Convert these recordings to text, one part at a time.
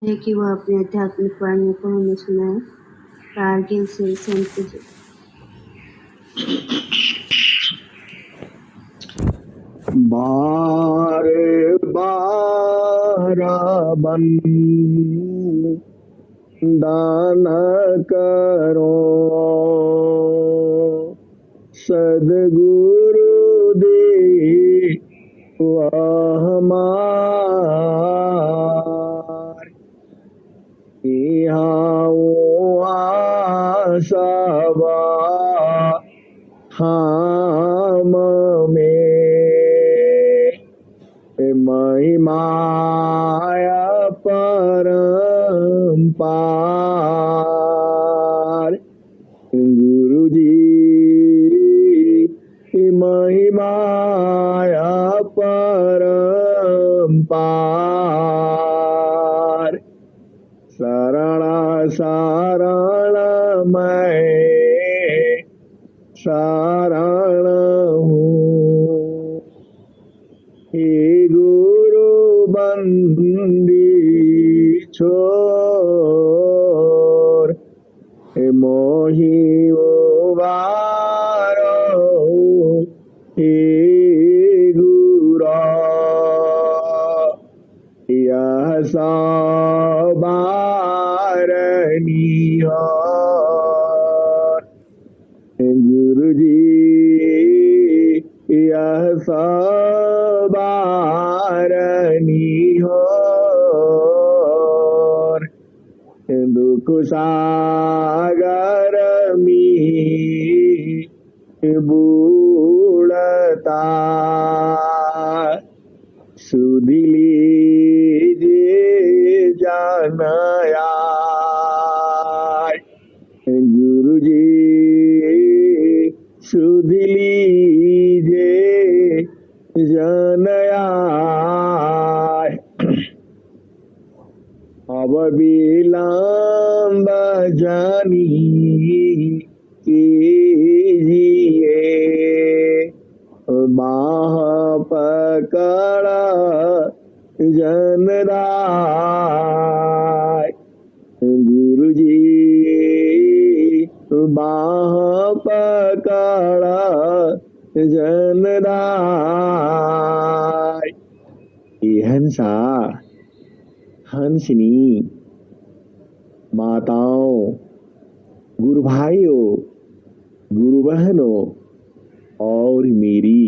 है कि वह अपनी आध्यात्मिक वाणियों को हमें सुनाए। कारगिल से संत जी। बार बार दान करो सदगुरु दे हमार सबा हम में महिमाया परम्पार गुरु जी महिमाया परम्पार शरण शरण मैं शरण हूँ हे गुरु बंदी छोर हे मोहि उबारो हे गुरा यह सवारनी गुरु जी यह सवारनी दुख सागर में बूढ़ता सुधि लीजिए जानया गुरु जी सुधि लीजिए जानया अब विलंब जानी कीजिए बाह पकड़ा जनराय गुरु जी बाह पकड़ा जनराय हंसा हंसनी माताओं गुरु भाइयों गुरु बहनों और मेरी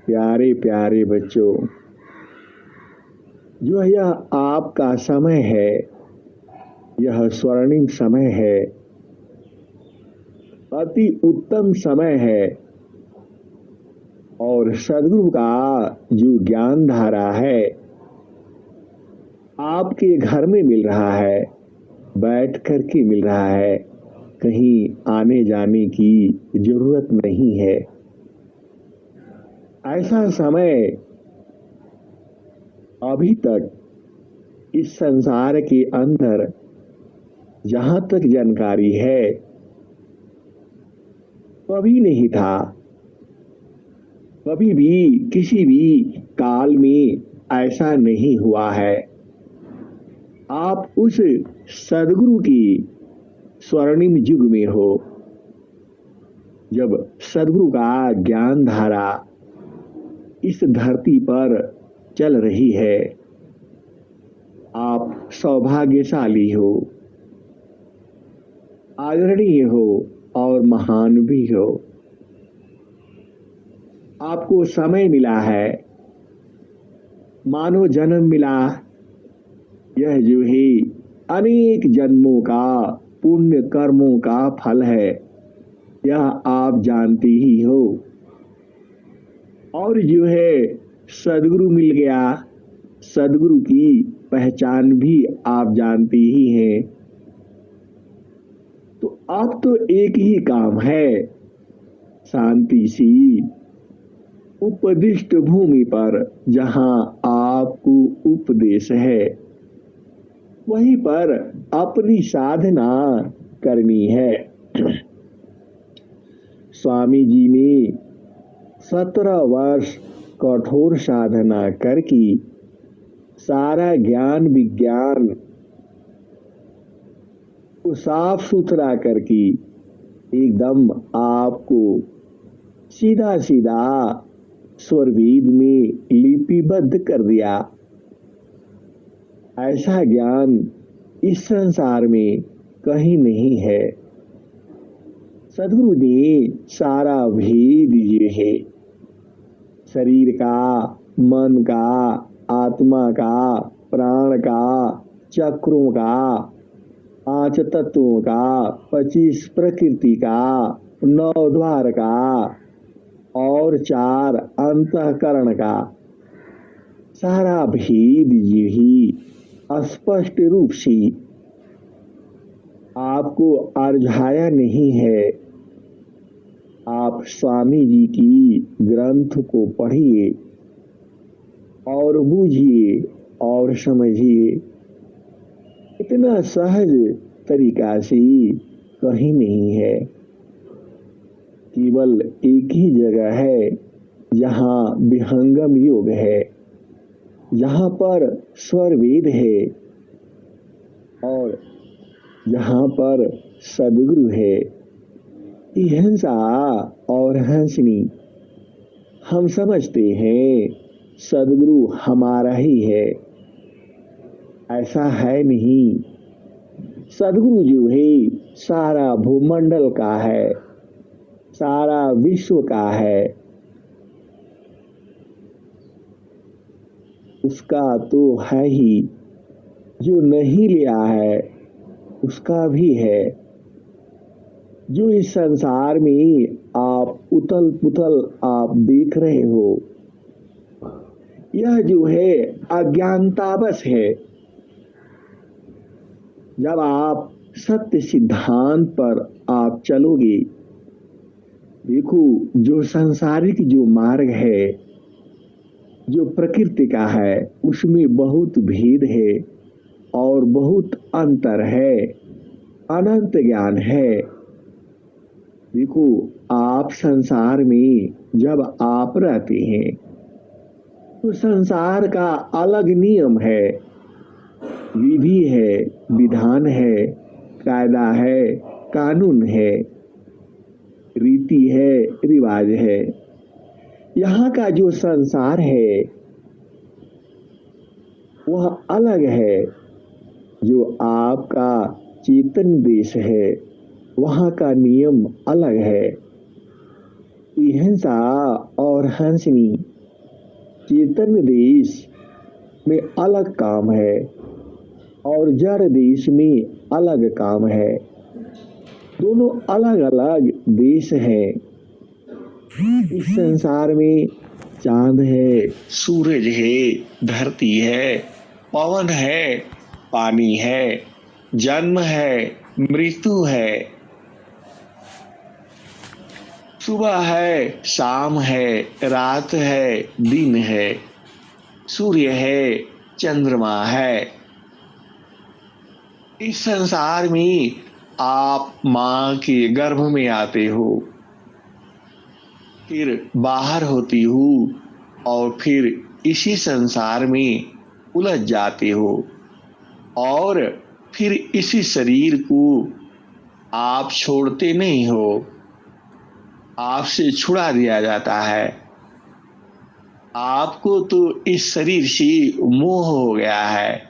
प्यारे प्यारे बच्चों, जो यह आपका समय है, यह स्वर्णिम समय है, अति उत्तम समय है और सदगुरु का जो ज्ञान धारा है आपके घर में मिल रहा है, बैठ कर के मिल रहा है, कहीं आने जाने की जरूरत नहीं है। ऐसा समय अभी तक इस संसार के अंदर जहां तक जानकारी है कभी नहीं था। कभी भी किसी भी काल में ऐसा नहीं हुआ है। आप उस सदगुरु की स्वर्णिम युग में हो, जब सदगुरु का ज्ञान धारा इस धरती पर चल रही है। आप सौभाग्यशाली हो, आदरणीय हो और महान भी हो। आपको समय मिला है, मानव जन्म मिला। यह जो है अनेक जन्मों का पुण्य कर्मों का फल है, यह आप जानते ही हो। और जो है सदगुरु मिल गया, सदगुरु की पहचान भी आप जानते ही हैं। तो अब तो एक ही काम है, शांति सी उपदिष्ट भूमि पर जहां आपको उपदेश है वहीं पर अपनी साधना करनी है। स्वामी जी ने 17 वर्ष कठोर साधना करके सारा ज्ञान विज्ञान को साफ सुथरा करके एकदम आपको सीधा सीधा स्वरवेद में लिपिबद्ध कर दिया। ऐसा ज्ञान इस संसार में कहीं नहीं है। सदगुरु ने सारा भेद ये है, शरीर का, मन का, आत्मा का, प्राण का, चक्रों का, 5 तत्वों का, 25 प्रकृति का, 9 द्वार का और 4 अंतःकरण का सारा भेद यही स्पष्ट रूप से आपको अरझाया नहीं है। आप स्वामी जी की ग्रंथ को पढ़िए और बूझिए और समझिए। इतना सहज तरीका से कहीं नहीं है। केवल एक ही जगह है जहाँ विहंगम योग है, जहाँ पर स्वर वेद है और जहाँ पर सदगुरु है। हिंसा और हंसनी हम समझते हैं सदगुरु हमारा ही है, ऐसा है नहीं। सदगुरु जो है सारा भूमंडल का है, सारा विश्व का है। उसका तो है ही, जो नहीं लिया है उसका भी है। जो इस संसार में आप उथल पुथल आप देख रहे हो, यह जो है अज्ञानता बस है। जब आप सत्य सिद्धांत पर आप चलोगे, देखो जो सांसारिक जो मार्ग है, जो प्रकृति का है, उसमें बहुत भेद है और बहुत अंतर है, अनंत ज्ञान है। देखो आप संसार में जब आप रहते हैं तो संसार का अलग नियम है, विधि है, विधान है, कायदा है, कानून है, रीति है, रिवाज है। यहाँ का जो संसार है वह अलग है। जो आपका चेतन देश है वहाँ का नियम अलग है। हिंसा और हंसनी चेतन देश में अलग काम है और जड़ देश में अलग काम है। दोनों अलग अलग देश हैं। इस संसार में चांद है, सूरज है, धरती है, पवन है, पानी है, जन्म है, मृत्यु है, सुबह है, शाम है, रात है, दिन है, सूर्य है, चंद्रमा है। इस संसार में आप माँ के गर्भ में आते हो, फिर बाहर होती हो और फिर इसी संसार में उलझ जाते हो और फिर इसी शरीर को आप छोड़ते नहीं हो, आपसे छुड़ा दिया जाता है। आपको तो इस शरीर से मोह हो गया है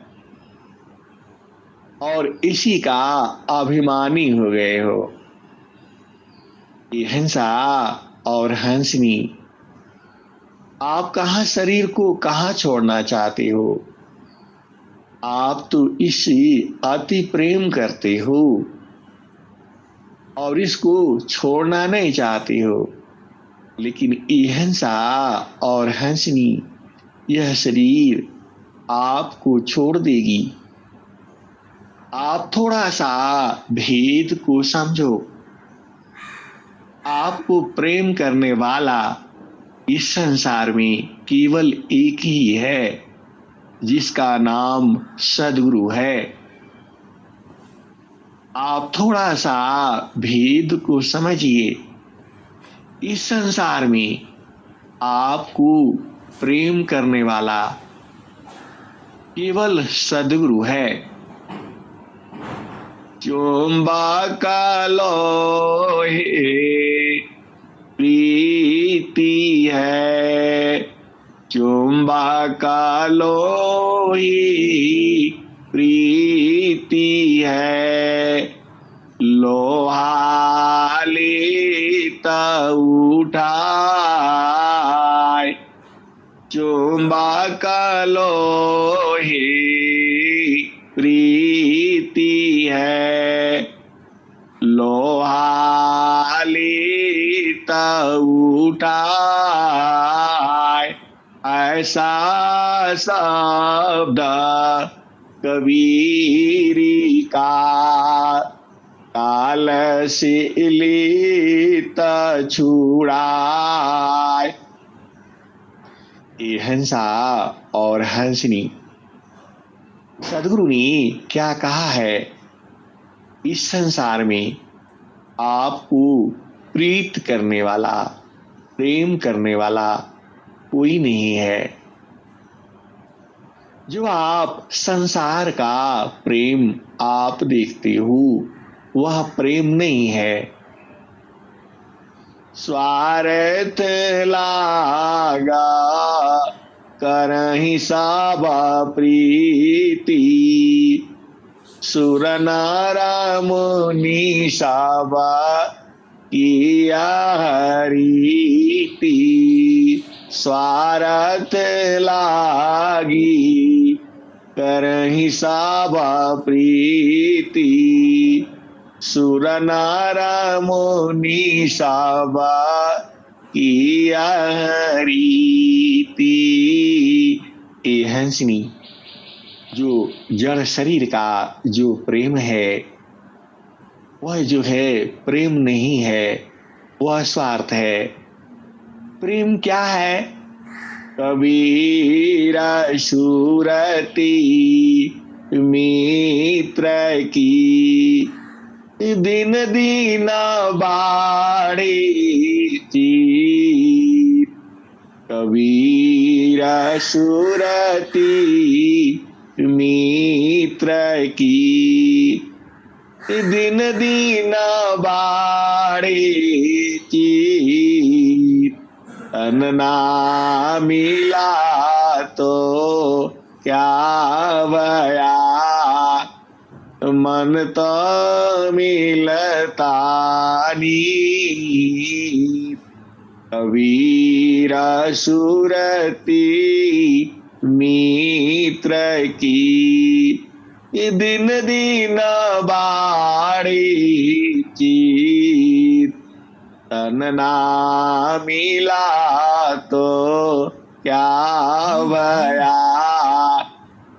और इसी का अभिमानी हो गए हो। ये हिंसा और हंसनी, आप कहाँ शरीर को कहाँ छोड़ना चाहते हो? आप तो इससे अति प्रेम करते हो और इसको छोड़ना नहीं चाहते हो। लेकिन ये हिंसा और हंसनी, यह शरीर आपको छोड़ देगी। आप थोड़ा सा भेद को समझो। आपको प्रेम करने वाला इस संसार में केवल एक ही है, जिसका नाम सदगुरु है। आप थोड़ा सा भेद को समझिए। इस संसार में आपको प्रेम करने वाला केवल सदगुरु है। चुंबक लोहे प्रीति है, चुंबक लोहे प्रीति है, लोहा लेत उठाए, चुंबक लोहे प्रीति है, लोहा लेत उठाए। ऐसा शब्द कबीरी का, काल से लेत छुड़ाए। ये हंसा और हंसनी, सदगुरु ने क्या कहा है? इस संसार में आपको प्रीत करने वाला, प्रेम करने वाला कोई नहीं है। जो आप संसार का प्रेम आप देखते हो, वह प्रेम नहीं है। स्वार्थ लागा करहि सब प्रीति, सुर नर मुनि सब किया हरीति। स्वार्थ लागी करहि सब प्रीति, सुर नर मुनि सब किया हरीति। ये हंसनी, जो जड़ शरीर का जो प्रेम है, वह जो है प्रेम नहीं है, वह स्वार्थ है। प्रेम क्या है? कबीर सुरती मित्र की, दिन दिन बाड़ी चीत। कबीर सुरती मित्र की, दिन दिन बाड़ी चीत। तन ना मिला तो क्या भया, मन तो मिलता नी। कबीर सुरती मित्र की, दिन दिन बाड़ी चीत। तन ना मिला तो क्या भया,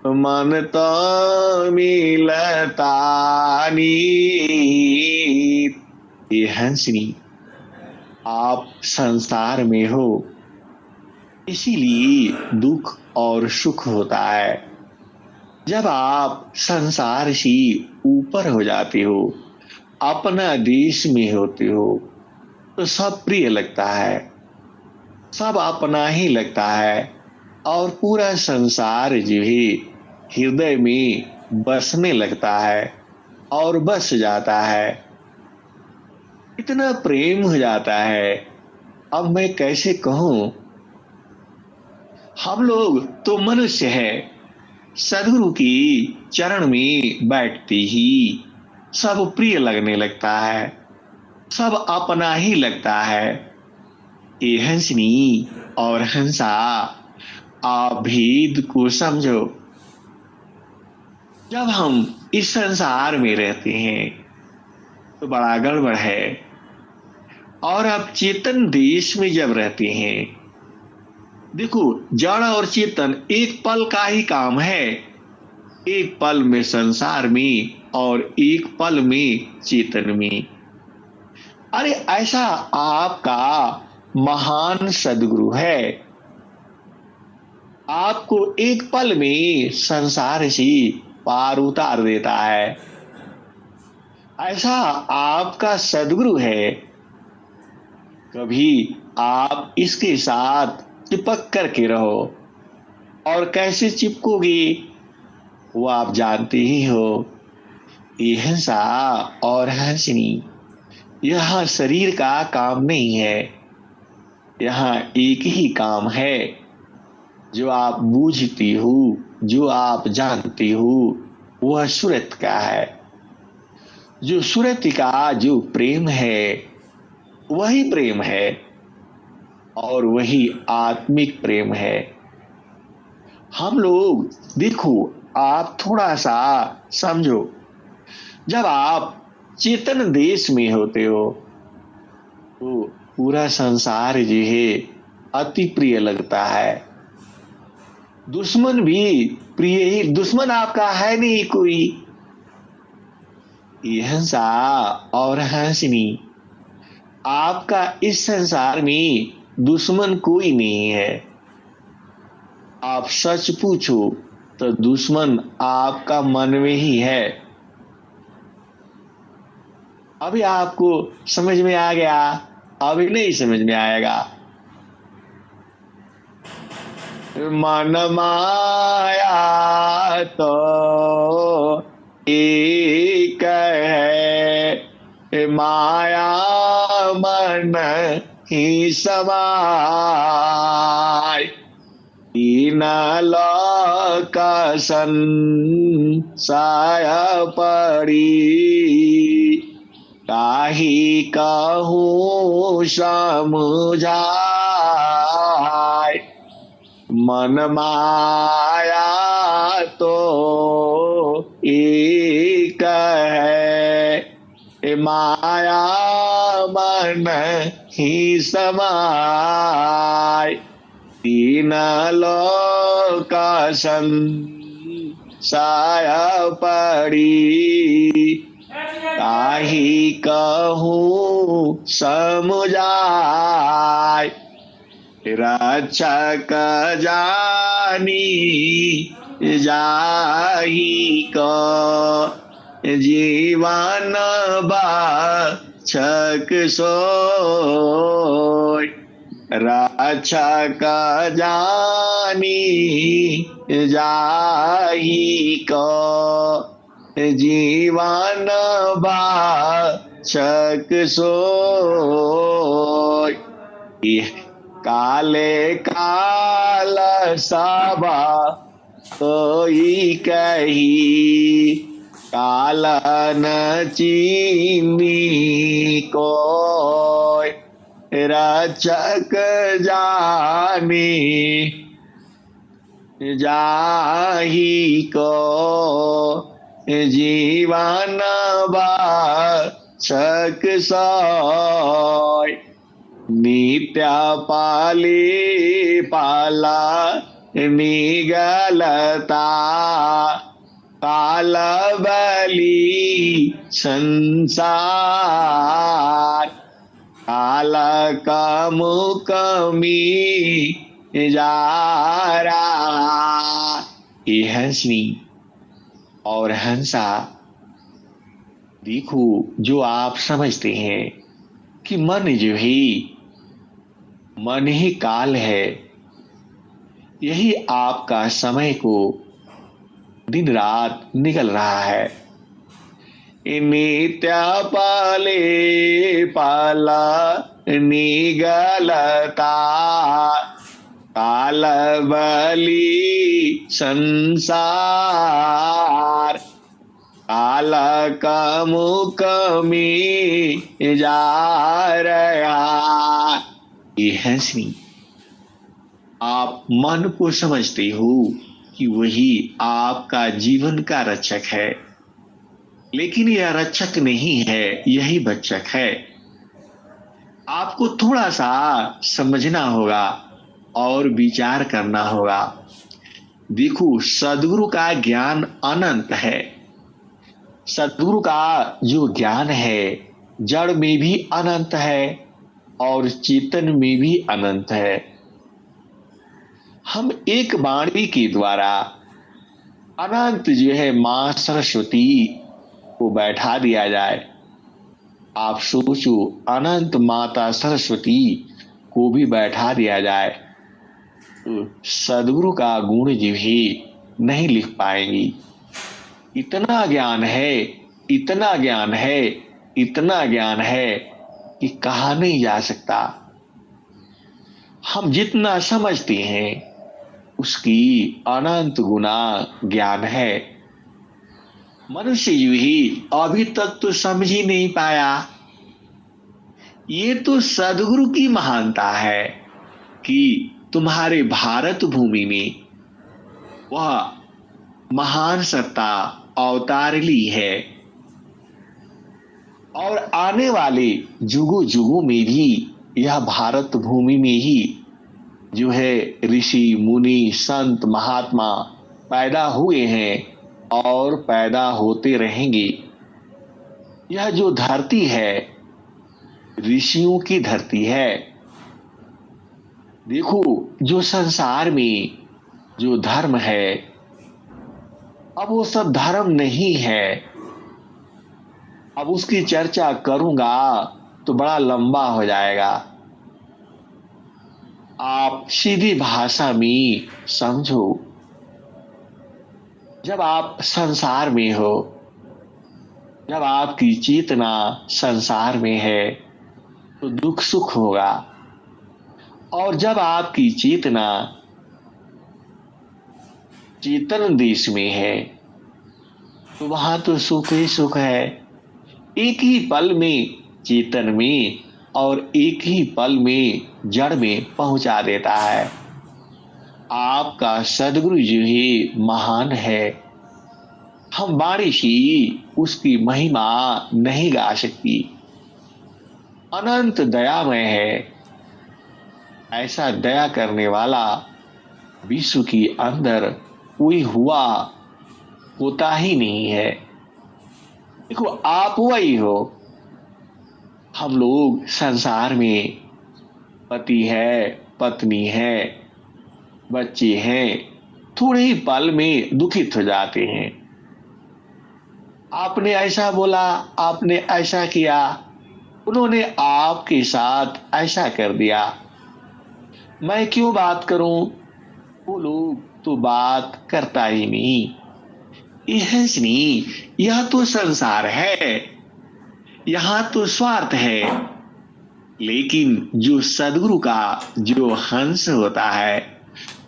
मन तो मिलता नीत। ये हंसनी, आप संसार में हो, इसीलिए दुख और सुख होता है। जब आप संसार से ऊपर हो जाते हो, अपना देश में होते हो, तो सब प्रिय लगता है, सब अपना ही लगता है, और पूरा संसार जो है हृदय में बसने लगता है और बस जाता है। इतना प्रेम हो जाता है, अब मैं कैसे कहूं। हम लोग तो मनुष्य है, सदगुरु की चरण में बैठते ही सब प्रिय लगने लगता है, सब अपना ही लगता है। ये हंसनी और हंसा, आप भेद को समझो। जब हम इस संसार में रहते हैं तो बड़ा गड़बड़ है, और आप चेतन देश में जब रहते हैं, देखो जड़ और चेतन एक पल का ही काम है। एक पल में संसार में और एक पल में चेतन में। अरे ऐसा आपका महान सदगुरु है, आपको एक पल में संसार से पार उतार देता है। ऐसा आपका सदगुरु है, कभी आप इसके साथ चिपक करके रहो। और कैसे चिपकोगे वो आप जानते ही हो। ये हंसा और हंसनी, यह शरीर का काम नहीं है। यहाँ एक ही काम है, जो आप बूझती हो, जो आप जानती हो, वह सूरत का है। जो सूरत का जो प्रेम है, वही प्रेम है, और वही आत्मिक प्रेम है। हम लोग देखो, आप थोड़ा सा समझो, जब आप चेतन देश में होते हो तो पूरा संसार जो है अति प्रिय लगता है। दुश्मन भी प्रिय ही, दुश्मन आपका है नहीं कोई। ये हंसा और हंसनी, आपका इस संसार में दुश्मन कोई नहीं है। आप सच पूछो तो दुश्मन आपका मन में ही है। अभी आपको समझ में आ गया, अभी नहीं समझ में आएगा। मन माया तो एक है, माया मन ही समाय। तीन लोक संसार पड़ी, काहि कहूँ समझाय। मन माया तो एक है, माया मन ही समाय। तीन लोक संसार पड़ी, काहि कहूँ समझाय। रक्षक जानी जाहि को, जीवन बक्षक सोय। रक्षक जानी जाहि को, जीवन बक्षक सोय। काले काल सब कोई कही, काल न चीनी कोय। रक्षक जानी जाहि को, जीवन बक्षक सोय। नित्य पाली पाला निगलता, काल बली संसार। काल का मुख में जा रहा। ये हंसनी और हंसा, देखो, जो आप समझते हैं कि मन जो है, मन ही काल है, यही आपका समय को दिन रात निकल रहा है। नित्य पाले पाला निगलता, काल बली संसार। काल का मुख में जा रहा। ये हंसनी, आप मन को समझते हो कि वही आपका जीवन का रक्षक है, लेकिन यह रक्षक नहीं है, यही भक्षक है। आपको थोड़ा सा समझना होगा और विचार करना होगा। देखो, सद्गुरु का ज्ञान अनंत है। सद्गुरु का जो ज्ञान है, जड़ में भी अनंत है और चेतन में भी अनंत है। हम एक वाणी के द्वारा अनंत जो है मां सरस्वती को बैठा दिया जाए। आप सोचो, अनंत माता सरस्वती को भी बैठा दिया जाए तो सद्गुरु का गुण जो है नहीं लिख पाएंगी। इतना ज्ञान है इतना ज्ञान है, इतना ज्ञान है कि कहा नहीं जा सकता। हम जितना समझते हैं उसकी अनंत गुना ज्ञान है। मनुष्य यूं ही अभी तक तो समझ ही नहीं पाया। ये तो सदगुरु की महानता है कि तुम्हारे भारत भूमि में वह महान सत्ता अवतार ली है और आने वाले जुगों जुगों में भी यह भारत भूमि में ही जो है ऋषि मुनि संत महात्मा पैदा हुए हैं और पैदा होते रहेंगे। यह जो धरती है ऋषियों की धरती है। देखो जो संसार में जो धर्म है अब वो सब धर्म नहीं है। अब उसकी चर्चा करूंगा तो बड़ा लंबा हो जाएगा। आप सीधी भाषा में समझो। जब आप संसार में हो, जब आपकी चेतना संसार में है तो दुख सुख होगा, और जब आपकी चेतना चेतन देश में है तो वहां तो सुख ही सुख है। एक ही पल में चेतन में और एक ही पल में जड़ में पहुंचा देता है। आपका सदगुरु जो ही महान है। हम वाणी से उसकी महिमा नहीं गा सकती। अनंत दयामय है। ऐसा दया करने वाला विश्व के अंदर कोई होता ही नहीं है। देखो आप वही हो। हम लोग संसार में पति है, पत्नी है, बच्चे हैं, थोड़े ही पल में दुखित हो जाते हैं। आपने ऐसा बोला, आपने ऐसा किया, उन्होंने आपके साथ ऐसा कर दिया, मैं क्यों बात करूं? वो लोग तो बात करता ही नहीं। यह तो संसार है, यहां तो स्वार्थ है। लेकिन जो सदगुरु का जो हंस होता है,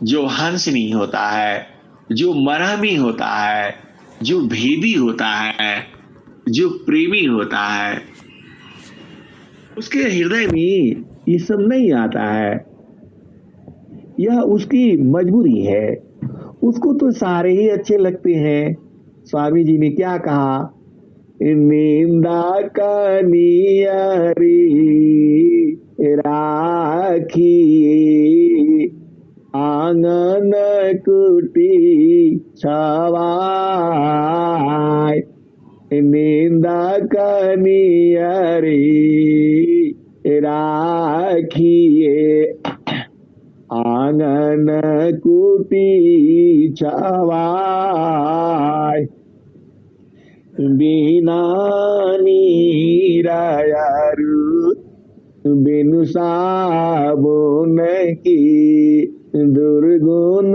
जो हंसनी होता है, जो मरहमी होता है, जो भेदी होता है, जो प्रेमी होता है, उसके हृदय में ये सब नहीं आता है। यह उसकी मजबूरी है। उसको तो सारे ही अच्छे लगते हैं। स्वामी जी ने क्या कहा? निंदा कनियरी राखी आंगन कुटी छवाय। निंदा कनियरी राखिए आंगन कुटी छवाय। बिना नीरायारु बिनु साबुन की दुर्गुण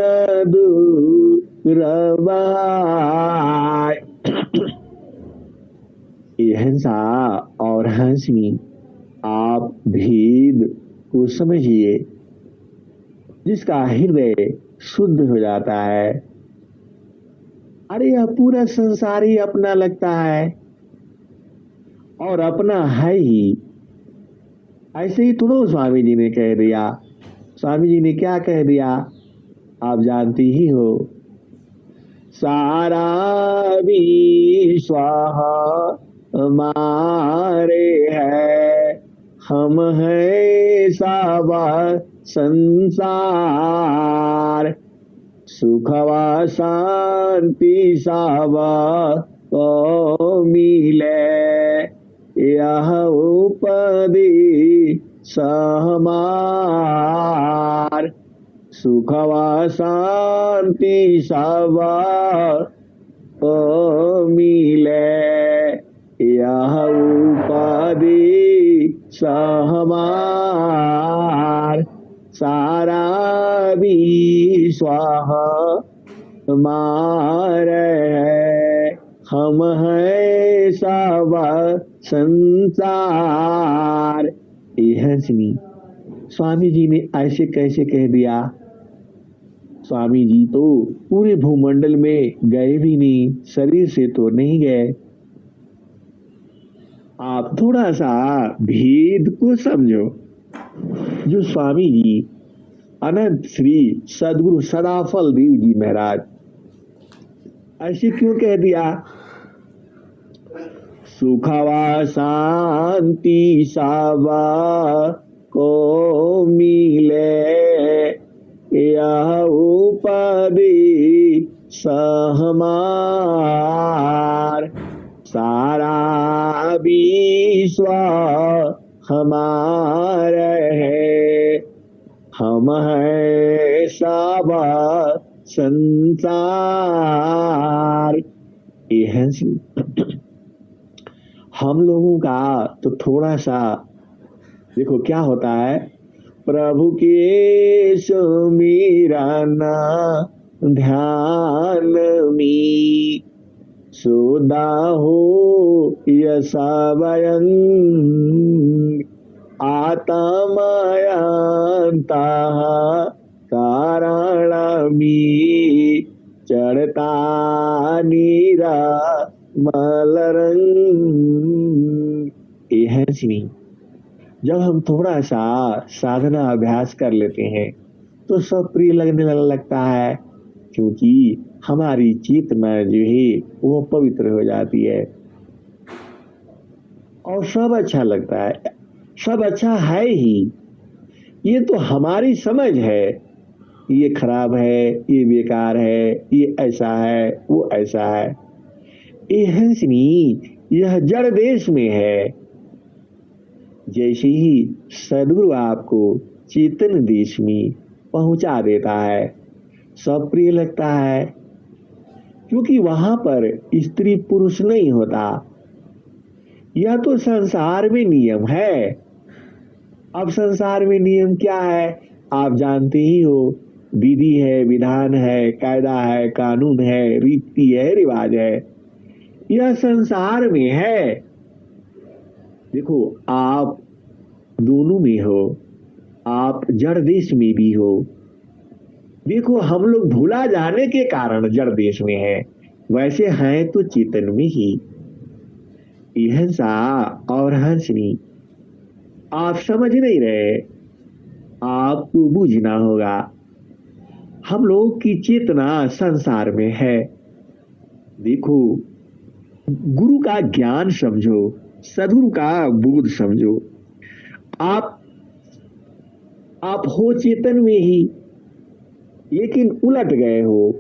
दूरबाय। हंसा और हंसनी, आप भेद को समझिए। जिसका हृदय शुद्ध हो जाता है, अरे यह पूरा संसार ही अपना लगता है और अपना है ही। ऐसे ही थोड़ा स्वामी जी ने कह दिया। स्वामी जी ने क्या कह दिया आप जानती ही हो। सारा विश्व हमारे है, हम हैं सब संसार। सुखवा शांति सब को मिले, यह उपदेश हमार। सुखवा शांति सब को मिले, यह उपदेश हमार। सारा विश्व हमारे है, हम हैं सब संसार। ये हंसनी, स्वामी जी ने ऐसे कैसे कह दिया? स्वामी जी तो पूरे भूमंडल में गए भी नहीं, शरीर से तो नहीं गए। आप थोड़ा सा भेद को समझो। जो स्वामी जी अनंत श्री सदगुरु सदाफल देव जी महाराज ऐसे क्यों कह दिया? सुखवा शांति सावा को मिले, यह उपाधि सहमार। सारा विश्व हमारा है, हम हैं सब संसार। ये है हम लोगों का तो थोड़ा सा देखो क्या होता है। प्रभु के सुमिरन ध्यान में सुधा हो यशवयं, आत्मयंता कारणमी चढ़ता नीरा मलरंग। ये है सिनी। जब हम थोड़ा सा साधना अभ्यास कर लेते हैं तो सब प्रिय लगने लगता है, क्योंकि हमारी चेतना जो है वो पवित्र हो जाती है और सब अच्छा लगता है। सब अच्छा है ही, ये तो हमारी समझ है। ये खराब है, ये बेकार है, ये ऐसा है, वो ऐसा है। ये हंसनी, यह जड़ देश में है। जैसे ही सदगुरु आपको चेतन देश में पहुंचा देता है, सब प्रिय लगता है, क्योंकि वहां पर स्त्री पुरुष नहीं होता। यह तो संसार में नियम है। अब संसार में नियम क्या है आप जानते ही हो। विधि है, विधान है, कायदा है, कानून है, रीति है, रिवाज है। यह संसार में है। देखो आप दोनों में हो, आप जड़ देश में भी हो। देखो हम लोग भूला जाने के कारण जड़ देश में है, वैसे हैं तो चेतन में ही। हंसा और हंसनी आप समझ नहीं रहे, आपको बूझना होगा। हम लोग की चेतना संसार में है। देखो गुरु का ज्ञान समझो, सदगुरु का बोध समझो। आप हो चेतन में ही, लेकिन उलट गए हो।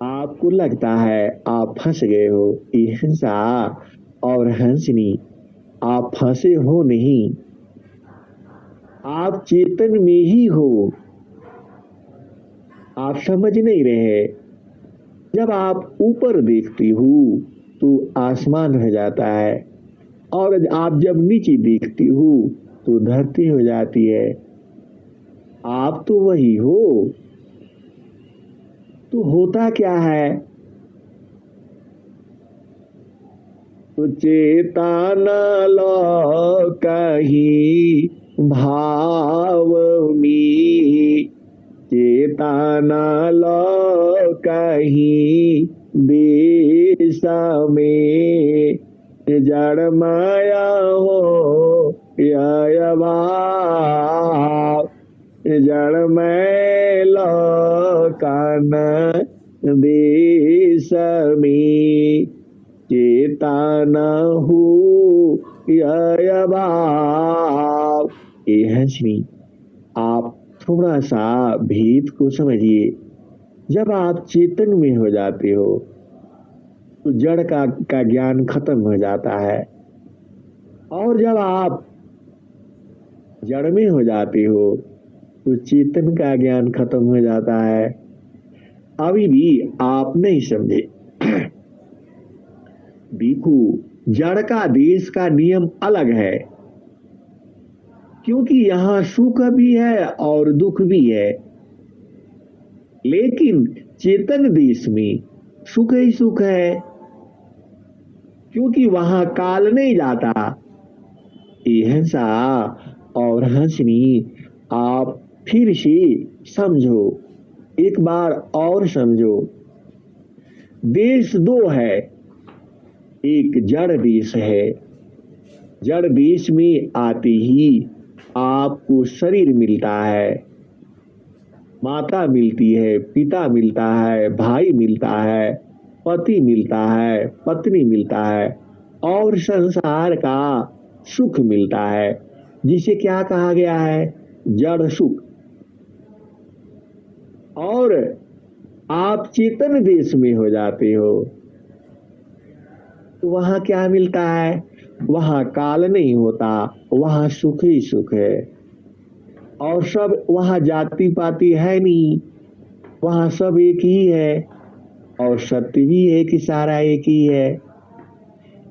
आपको लगता है आप फंस गए हो। ये हंसा और हंसनी आप फंसे हो नहीं, आप चेतन में ही हो। आप समझ नहीं रहे। जब आप ऊपर देखते हो तो आसमान हो जाता है, और आप जब नीचे देखते हो तो धरती हो जाती है। आप तो वही हो। तो होता क्या है? तो चेतन लो कहीं भाव में, चेतन लो कहीं देश में, जड़ माया हो यह भाव, जड़ मैल कान देश में, चेतन हो यह भाव। ये हंसनी आप थोड़ा सा भेद को समझिए। जब आप चेतन में हो जाते हो तो जड़ का ज्ञान खत्म हो जाता है, और जब आप जड़ में हो जाते हो तो चेतन का ज्ञान खत्म हो जाता है। अभी भी आप नहीं समझे। देखो जड़ का देश का नियम अलग है, क्योंकि यहां सुख भी है और दुख भी है। लेकिन चेतन देश में सुख ही सुख है, क्योंकि वहां काल नहीं जाता। ये हंसा और हंसनी, आप फिर से समझो, एक बार और समझो। देश दो है, एक जड़ देश है। जड़ देश में आते ही आपको शरीर मिलता है, माता मिलती है, पिता मिलता है, भाई मिलता है, पति मिलता है, पत्नी मिलता है, और संसार का सुख मिलता है, जिसे क्या कहा गया है? जड़ सुख। और आप चेतन देश में हो जाते हो तो वहां क्या मिलता है? वहां काल नहीं होता, वहां सुख ही सुख है। और सब वहां जाति पाति है नहीं, वहां सब एक ही है। और सत्य भी है कि सारा एक ही है।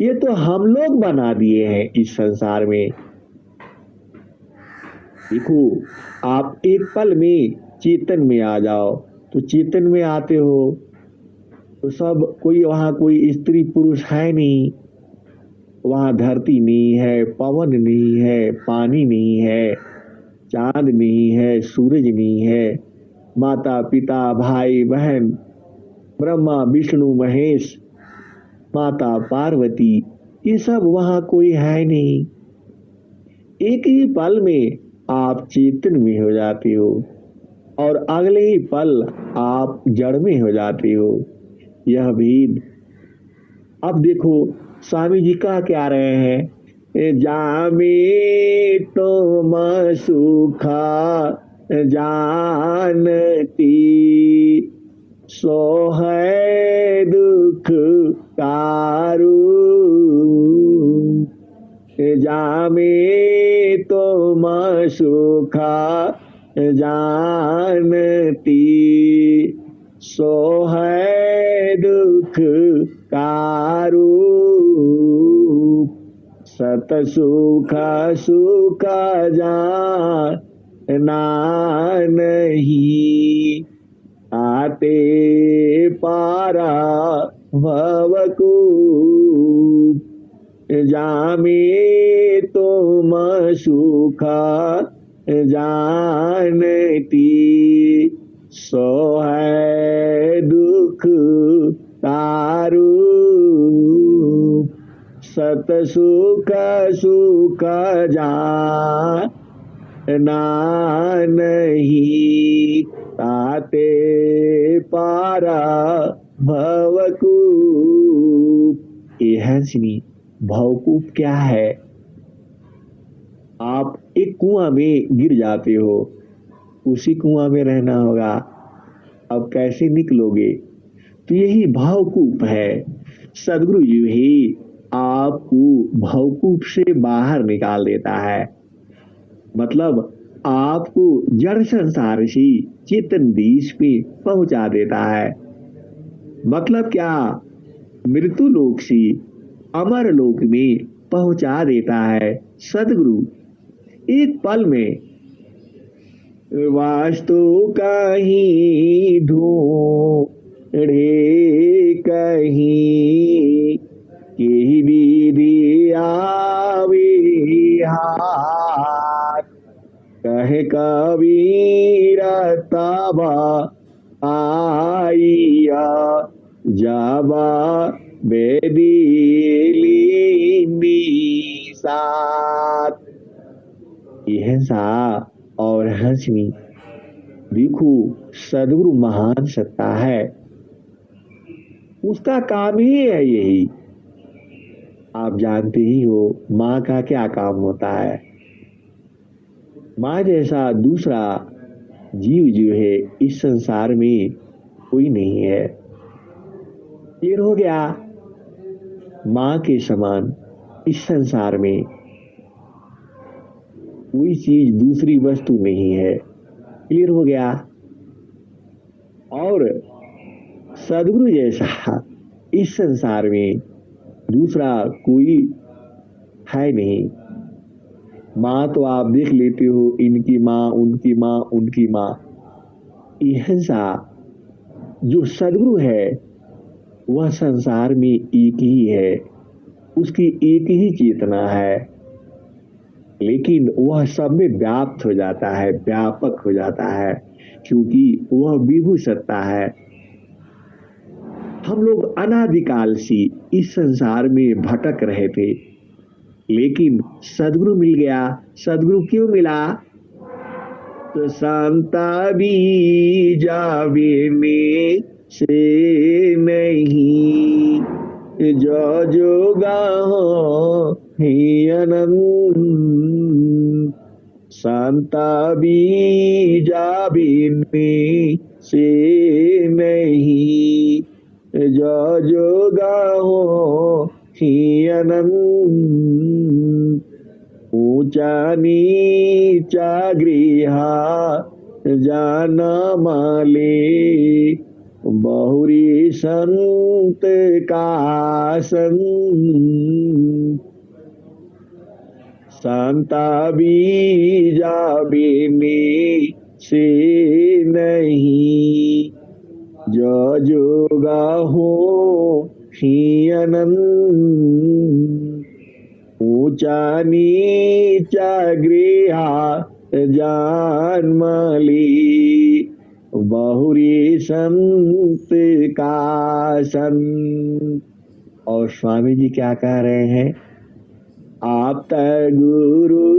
ये तो हम लोग बना दिए हैं इस संसार में। देखो, आप एक पल में चेतन में आ जाओ, तो चेतन में आते हो तो सब कोई, वहां कोई स्त्री पुरुष है नहीं, वहां धरती नहीं है, पवन नहीं है, पानी नहीं है, चांद नहीं है, सूरज नहीं है, माता पिता भाई बहन, ब्रह्मा विष्णु महेश, माता पार्वती, ये सब वहां कोई है नहीं। एक ही पल में आप चेतन में हो जाते हो और अगले ही पल आप जड़ में हो जाते हो। यह भेद। अब देखो, स्वामी जी कह क्या रहे हैं? जामे तो सुखा जानती, सो है दुख कारू। जामे तो सुखा जानती, सो है दुख कारू। सत सुख सुख जाना नहीं, आते पारा भवकूप। जामे तुम सुख जानती, सो है दुख तारू। सत सुख सुख जाना नहीं, ताते पारा भवकूप। ये हंसनी, भवकूप क्या है? आप एक कुआं में गिर जाते हो, उसी कुआं में रहना होगा, अब कैसे निकलोगे? तो यही भवकूप है। सदगुरु जी ही आपको भवकूप से बाहर निकाल देता है। मतलब आपको जड़ संसार से चेतन देश पे पहुंचा देता है। मतलब क्या? मृत्यु लोक से अमर लोक में पहुंचा देता है सदगुरु एक पल में। वास्तु कहीं ढूंढे कहीं, के विधि आवे हाथ। कहे कबीर तब आइया, जाबा बेदीली साथ। यह सा और हंसनी, देखो सदगुरु महान सत्ता है, उसका काम ही है यही। आप जानते ही हो माँ का क्या काम होता है। माँ जैसा दूसरा जीव जो है इस संसार में कोई नहीं है। ये हो गया, माँ के समान इस संसार में कोई चीज दूसरी वस्तु नहीं है। क्लियर हो गया। और सदगुरु जैसा इस संसार में दूसरा कोई है नहीं। माँ तो आप देख लेते हो, इनकी माँ, उनकी माँ, उनकी माँ। यह सा जो सदगुरु है वह संसार में एक ही है, उसकी एक ही चेतना है, लेकिन वह सब में व्याप्त हो जाता है, व्यापक हो जाता है, क्योंकि वह विभु सत्ता है। हम लोग अनादिकाल से इस संसार में भटक रहे थे, लेकिन सदगुरु मिल गया। सदगुरु क्यों मिला? तो शांता भी जावे से नहीं, जो जो गाहो ही अनंत। शांता भी जावे से नहीं, जो जो गाहो ही अनंत। ऊंचा नीचा गृहा जाना माले, बहुरी संत का संत। शांता बीजा बीने से नहीं, जो जोगा हो ही अनंत। ऊंचा नीचा गृहा जान मली, बहुरी संत का संत। और स्वामी जी क्या कह रहे हैं? आप गुरु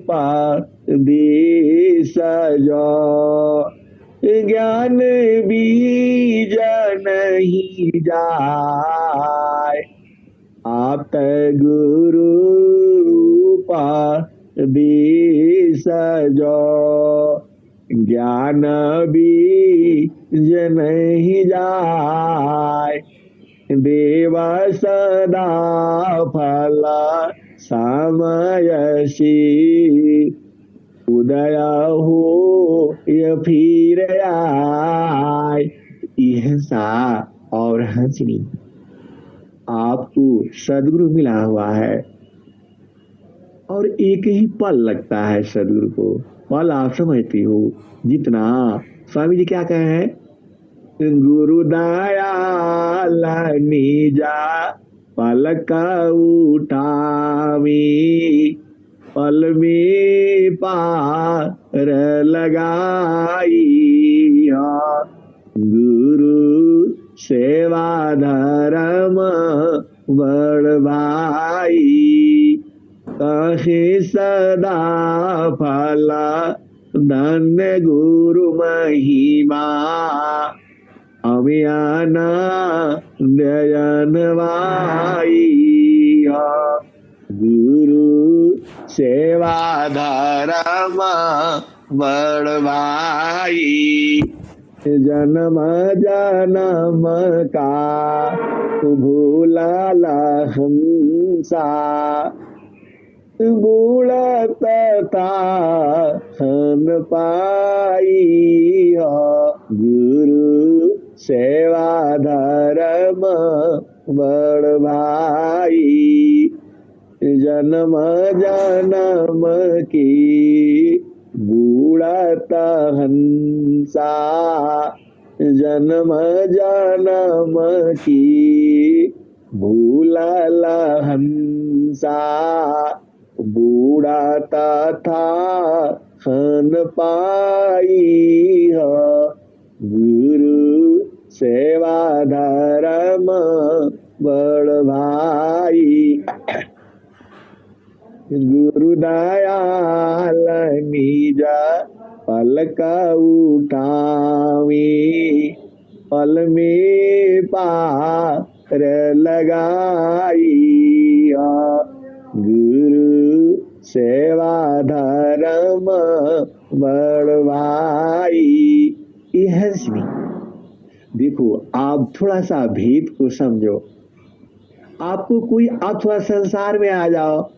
पा दे सजो, ज्ञान बीज नहीं जाए। आप गुरु पा दे सजो, ज्ञान बीज नहीं जाए। देवा सदा फल समयसी, उदय हो या फिर आए। हंसा और हंसनी, आपको सदगुरु मिला हुआ है और एक ही पल लगता है सदगुरु को। पल आप समझती हो जितना। स्वामी जी क्या कहे हैं? गुरु दयाल निजा पलक उठावी, पल में पार लगाई। गुरु सेवा धर्म बड़भाई, कहे सदा फल धन्य गुरु महिमा। अभियाना दयन भाई, गुरु सेवा धर्म बड़भाई। जन्म जन्म का भूला हंसा, बूढ़त था हन पाई। गुरु सेवा धर्म बड़ भाई, जन्म जन्म की बूढ़त हंसा। जन्म जन्म की भूलल हंसा, बूढ़ा था हन पाई। गुरु सेवा धर्म बड़ भाई। गुरु दयाल निज पलक उठावी, पल में पार लगाई। गुरु सेवा धर्म बड़ भाई। हंसनी, देखो आप थोड़ा सा भेद को समझो। आपको कोई, आप थोड़ा संसार में आ जाओ।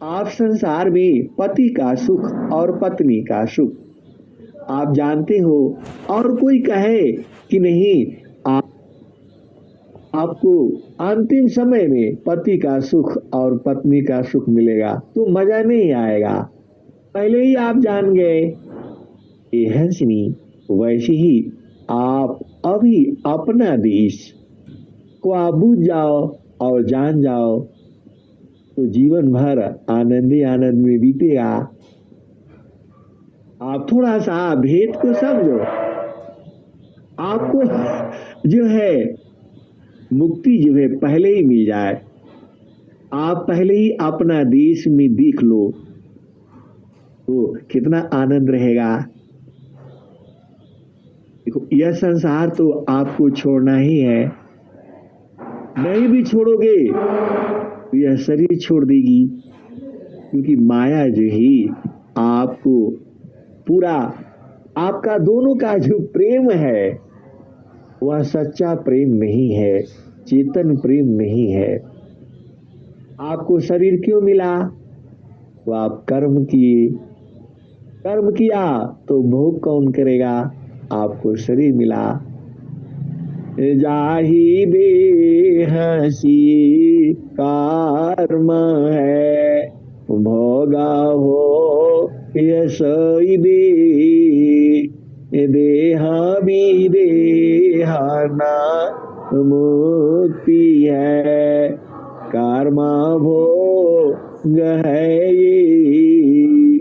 आप संसार में पति का सुख और पत्नी का सुख आप जानते हो, और कोई कहे कि नहीं आपको अंतिम समय में पति का सुख और पत्नी का सुख मिलेगा, तो मजा नहीं आएगा। पहले ही आप जान गए। ये हंसनी, वैसे ही आप अभी अपना देश को आप बूझ जाओ और जान जाओ तो जीवन भर आनंद ही आनंद में बीतेगा। आप थोड़ा सा भेद को समझो, आपको जो है मुक्ति जो है पहले ही मिल जाए। आप पहले ही अपना देश में देख लो तो कितना आनंद रहेगा। देखो यह संसार तो आपको छोड़ना ही है, नहीं भी छोड़ोगे तो यह शरीर छोड़ देगी, क्योंकि माया जो ही आपको पूरा आपका दोनों का जो प्रेम है वह सच्चा प्रेम नहीं है, चेतन प्रेम नहीं है। आपको शरीर क्यों मिला? तो आप कर्म किए, कर्म किया तो भोग कौन करेगा? आपको शरीर मिला। जाहि बेहसी कर्म है, भोगा हो यशोई दे, देहा भी देहाना मुक्ति है, कर्मा भोग है ये,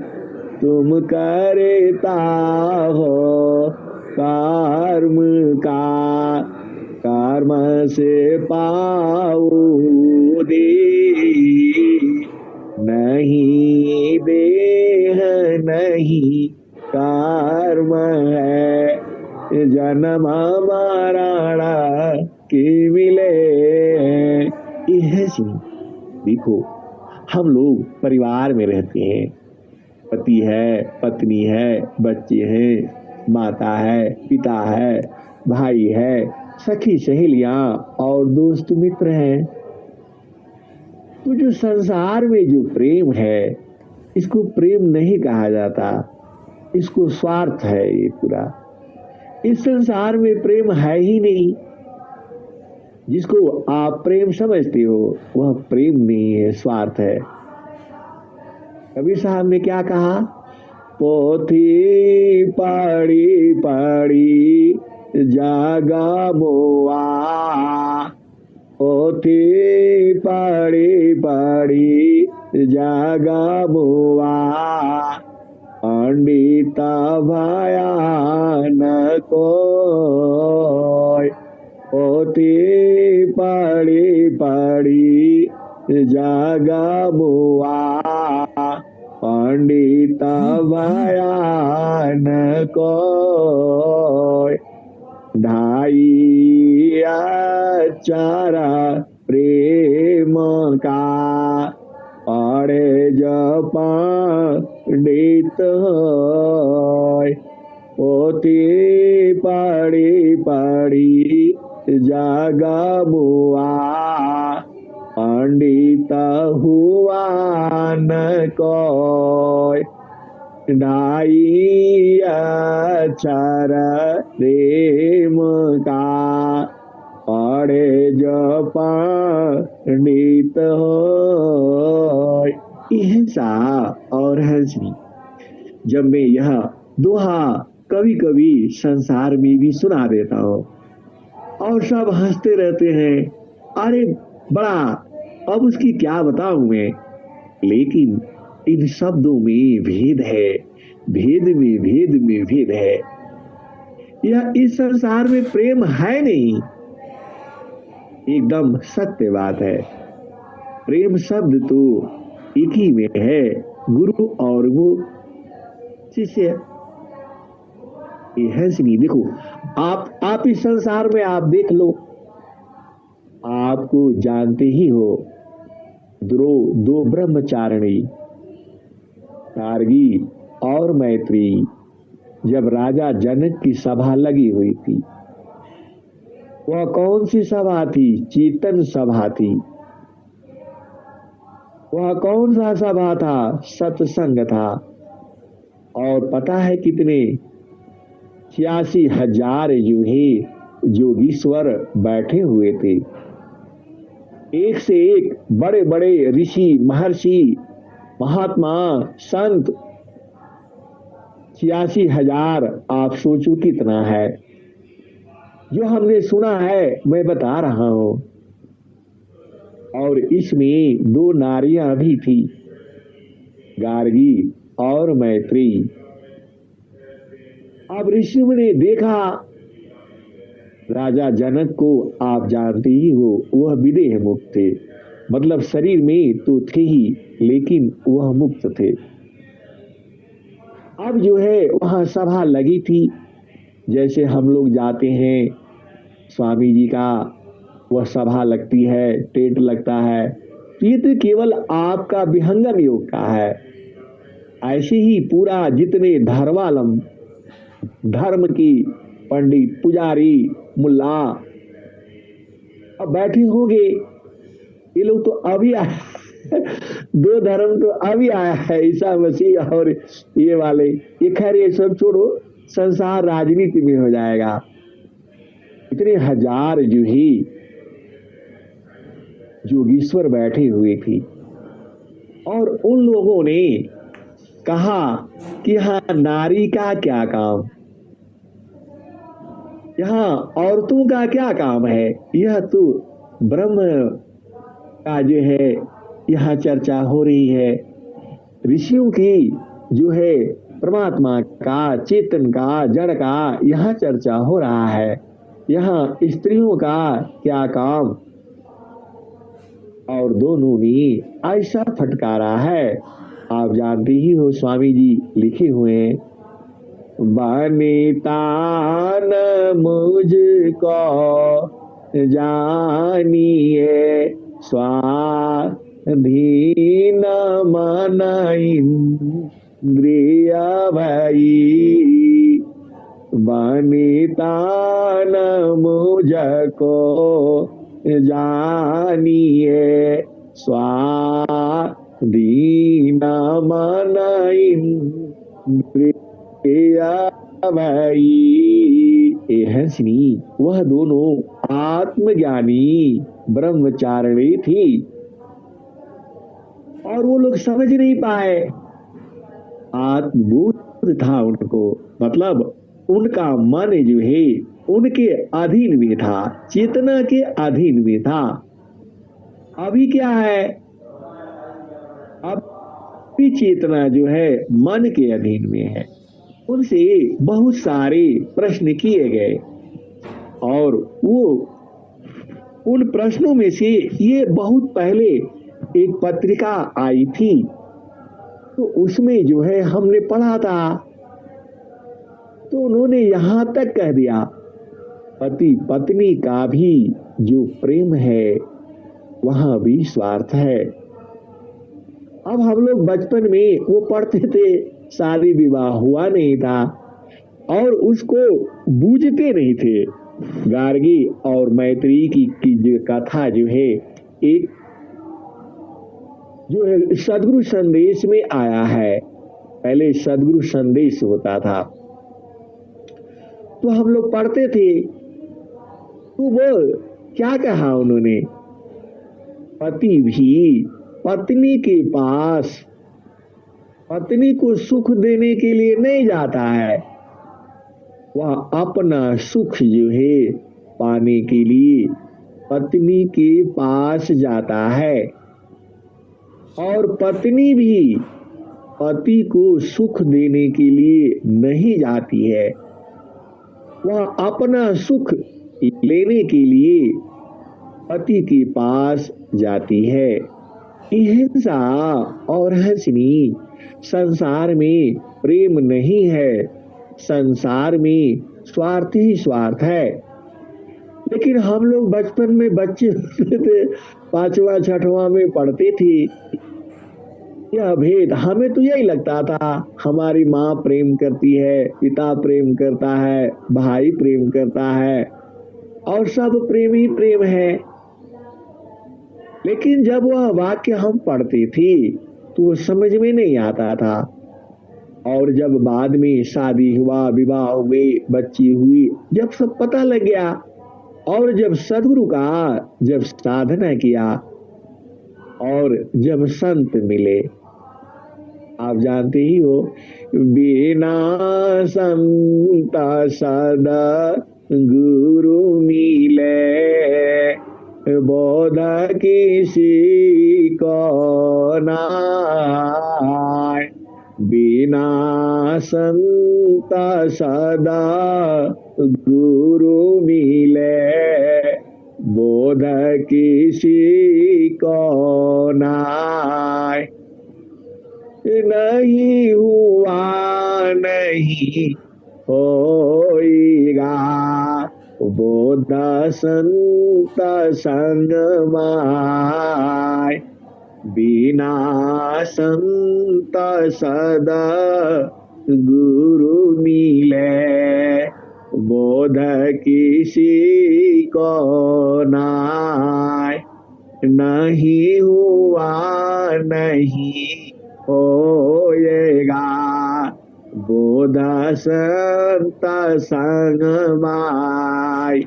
तुम करता हो कर्म का, कर्म से पाओ दे, नहीं देह नहीं कर्म है, जन्म मरण के मिले। यह देखो हम लोग परिवार में रहते हैं, पति है, पत्नी है, बच्चे हैं, माता है, पिता है, भाई है, सखी सहेलियां और दोस्त मित्र हैं। तो जो संसार में जो प्रेम है इसको प्रेम नहीं कहा जाता, इसको स्वार्थ है। ये पूरा इस संसार में प्रेम है ही नहीं। जिसको आप प्रेम समझते हो वह प्रेम नहीं है, स्वार्थ है। कबीर साहब ने क्या कहा? पोथी पढ़ी पढ़ी जागा मोआ, पोथी पढ़ी पढ़ी जागा मोआ, पंडित भया न कोय, पोथी पढ़ी पढ़ी जागा मोआ, पंडित भया न कोय, ढाई अक्षर प्रेम का, पढ़े जब पंडित होय, पोथी पढ़ी पढ़ी जागा मुआ, पंडित हुआ न कोय, ढाई अक्षर प्रेम का, पढ़े जब पंडित होय। हिंसा और हंसनी, जब मैं यह दोहा कभी कभी संसार में भी सुना देता हूँ और सब हंसते रहते हैं, अरे बड़ा, अब उसकी क्या बताऊं मैं। लेकिन इन शब्दों में भेद है, भेद में भेद में भेद है। यह इस संसार में प्रेम है नहीं, एकदम सत्य बात है। प्रेम शब्द तो एक ही में है, गुरु और वो शिष्य। ये हंसनी देखो, आप इस संसार में आप देख लो, आपको जानते ही हो दो ब्रह्मचारिणी गार्गी और मैत्री, जब राजा जनक की सभा लगी हुई थी, वह कौन सी सभा थी? चेतन सभा थी। वह कौन सा सभा था? सत्संग था। और पता है कितने? 86,000 योगीश्वर बैठे हुए थे, एक से एक बड़े बड़े ऋषि महर्षि महात्मा संत। 86,000, आप सोचो कितना है। जो हमने सुना है मैं बता रहा हूं। और इसमें दो नारियां भी थी, गार्गी और मैत्री। अब ऋषियों ने देखा, राजा जनक को आप जानते ही हो, वह विदेह मुक्त थे, मतलब शरीर में तो थे ही लेकिन वह मुक्त थे। अब जो है वहां सभा लगी थी, जैसे हम लोग जाते हैं स्वामी जी का, वह सभा लगती है, टेंट लगता है, तो ये तो केवल आपका विहंगम योग का है। ऐसे ही पूरा जितने धर्मालम, धर्म की पंडित, पुजारी, मुल्ला अब बैठे होंगे, ये लोग तो अभी आए दो धर्म तो अभी आया है, ईसा मसीह और ये वाले, ये खैर ये सब छोड़ो, संसार राजनीति में हो जाएगा। इतने हजार जो ही जोगीश्वर बैठे हुए थी और उन लोगों ने कहा कि हाँ, नारी का क्या काम, यहाँ औरतों का क्या काम है, यह तो ब्रह्म का जो है यहाँ चर्चा हो रही है। ऋषियों की जो है परमात्मा का, चेतन का, जड़ का यहाँ चर्चा हो रहा है, यहाँ स्त्रियों का क्या काम। और दोनों ने ऐसा फटकारा है, आप जानते ही हो, स्वामी जी लिखे हुए हैं, बनिता न मुझको जानिए स्वाधीन मन इंद्रिय भई, बनिता न मुझको जानिए स्वाधीन मन इंद्रिय भई। ए हंसनी, वह दोनों आत्मज्ञानी ब्रह्मचारिणी थी और वो लोग समझ नहीं पाए, आत्मबोध था उनको, मतलब उनका मन जो है उनके अधीन में था, चेतना के अधीन में था। अभी क्या है, अब भी चेतना जो है मन के अधीन में है। उनसे बहुत सारे प्रश्न किए गए और वो उन प्रश्नों में से ये बहुत पहले एक पत्रिका आई थी, तो उसमें जो है हमने पढ़ा था, तो उन्होंने यहां तक कह दिया, पति पत्नी का भी जो प्रेम है वहां भी स्वार्थ है। अब हम लोग बचपन में वो पढ़ते थे, शादी विवाह हुआ नहीं था और उसको बूझते नहीं थे। गार्गी और मैत्री की जो कथा जो है, एक जो है सदगुरु संदेश में आया है, पहले सदगुरु संदेश होता था, तो हम लोग पढ़ते थे, तो वो क्या कहा उन्होंने, पति भी पत्नी के पास पत्नी को सुख देने के लिए नहीं जाता है, वह अपना सुख जो है पाने के लिए पत्नी के पास जाता है, और पत्नी भी पति को सुख देने के लिए नहीं जाती है, वह अपना सुख लेने के लिए पति के पास जाती है। हिंसा और हंसनी, संसार में प्रेम नहीं है, संसार में स्वार्थ ही स्वार्थ है। लेकिन हम लोग बचपन में बच्चे होते थे, पांचवा छठवां में पढ़ते थे, यह भेद हमें तो यही लगता था, हमारी माँ प्रेम करती है, पिता प्रेम करता है, भाई प्रेम करता है और सब प्रेम ही प्रेम है। लेकिन जब वह वाक्य हम पढ़ते थे तो वो समझ में नहीं आता था, और जब बाद में शादी हुआ, विवाह हुए, बच्ची हुई, जब सब पता लग गया और जब सदगुरु का जब साधना किया और जब संत मिले, आप जानते ही हो, बिना संत सदा गुरु मिले, बोध किसी को नाय। बिना संत सदा गुरु मिले, बोध किसी को नाय। नहीं हुआ नहीं होएगा, बोध संत संग माय। बिना संत सदा गुरु मिले, बोध किसी को नाय। नहीं हुआ नहीं होएगा, बोध संत संग माय।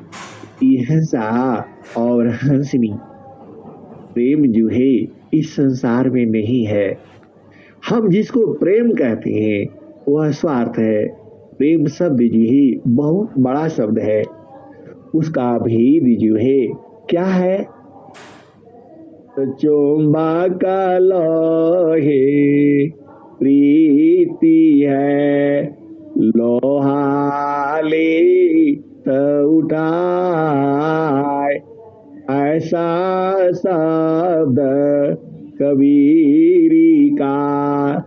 हंसा और हंसनी, प्रेम जो है इस संसार में नहीं है। हम जिसको प्रेम कहते हैं वह स्वार्थ है। प्रेम शब्द जो है बहुत बड़ा शब्द है, उसका भेद जो है क्या है? चुंबक लोहे प्रीति है, लोहा लेत उठाए। ऐसा शब्द कबीरी का,